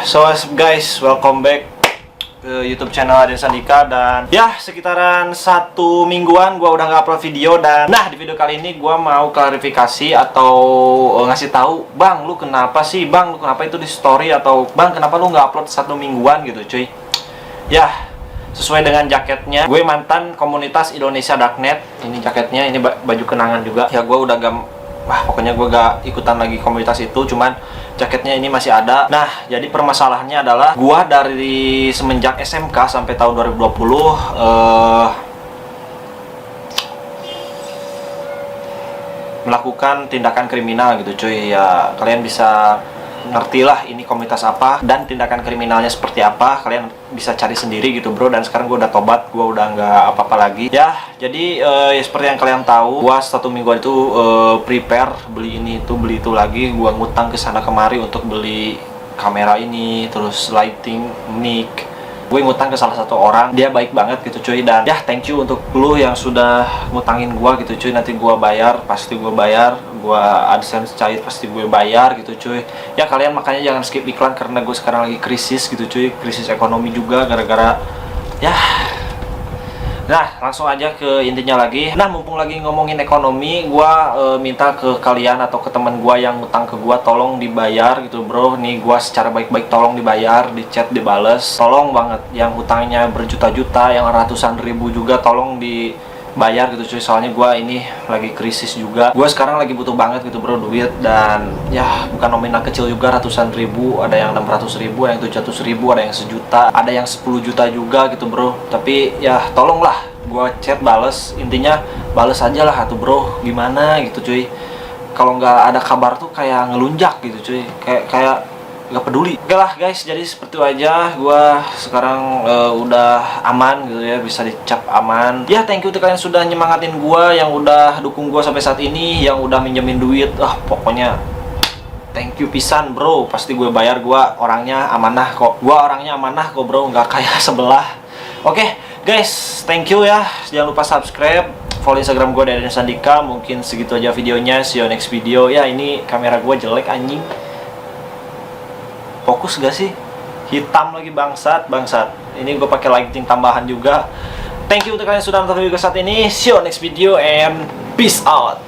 So guys, welcome back ke YouTube channel Aden Sandika. Dan ya, sekitaran 1 mingguan gua udah nggak upload video. Dan nah, di video kali ini gua mau klarifikasi atau ngasih tahu, Bang, lu kenapa sih, Bang, lu kenapa itu di story, atau Bang, kenapa lu nggak upload 1 mingguan gitu, cuy. Ya, sesuai dengan jaketnya, gue mantan komunitas Indonesia Darknet. Ini jaketnya, ini baju kenangan juga. Ya, gue udah pokoknya gue gak ikutan lagi komunitas itu, cuman jaketnya ini masih ada. Nah, jadi permasalahannya adalah gue dari semenjak SMK sampai tahun 2020 melakukan tindakan kriminal gitu, cuy. Ya, kalian bisa ngerti lah ini komunitas apa dan tindakan kriminalnya seperti apa. Kalian bisa cari sendiri gitu, bro. Dan sekarang gue udah tobat, gue udah nggak apa-apa lagi. Ya, jadi ya seperti yang kalian tahu, gue 1 minggu itu prepare beli ini itu beli itu lagi. Gue ngutang ke sana kemari untuk beli kamera ini, terus lighting, mic. Gue ngutang ke salah satu orang, dia baik banget gitu, cuy. Dan ya, thank you untuk lu yang sudah ngutangin gue gitu, cuy. Nanti gue bayar, pasti gue bayar. Gue AdSense cair, pasti gue bayar gitu, cuy. Ya, kalian makanya jangan skip iklan, karena gue sekarang lagi krisis gitu, cuy. Krisis ekonomi juga gara-gara ya. Nah, langsung aja ke intinya lagi. Nah, mumpung lagi ngomongin ekonomi, gua minta ke kalian atau ke teman gua yang ngutang ke gua, tolong dibayar gitu, bro. Nih, gua secara baik-baik tolong dibayar, di chat dibales. Tolong banget, yang hutangnya berjuta-juta, yang ratusan ribu juga tolong dibayar gitu, cuy. Soalnya gua ini lagi krisis juga. Gua sekarang lagi butuh banget gitu, bro, duit. Dan ya, bukan nominal kecil juga, ratusan ribu, ada yang 600 ribu, ada yang 700 ribu, ada yang 1 juta, ada yang 10 juta juga gitu, bro. Tapi ya, tolonglah, gua chat bales. Intinya bales aja lah tuh, bro. Gimana gitu, cuy. Kalau nggak ada kabar tuh kayak ngelunjak gitu, cuy. Kayak nggak peduli. Oke lah, guys, jadi seperti itu aja. Gua sekarang udah aman gitu ya, bisa dicap aman. Ya, thank you untuk kalian sudah nyemangatin gua, yang udah dukung gua sampai saat ini, yang udah minjemin duit. Pokoknya thank you pisan, bro. Pasti gue bayar. Gua orangnya amanah kok. Bro, nggak kayak sebelah. Oke, guys, thank you ya. Jangan lupa subscribe, follow Instagram gue Aden Sandika. Mungkin segitu aja videonya. See you next video. Ya, ini kamera gue jelek anjing. Fokus gak sih? Hitam lagi, bangsat. Ini gue pakai lighting tambahan juga. Thank you untuk kalian yang sudah nonton video saat ini. See you next video and peace out.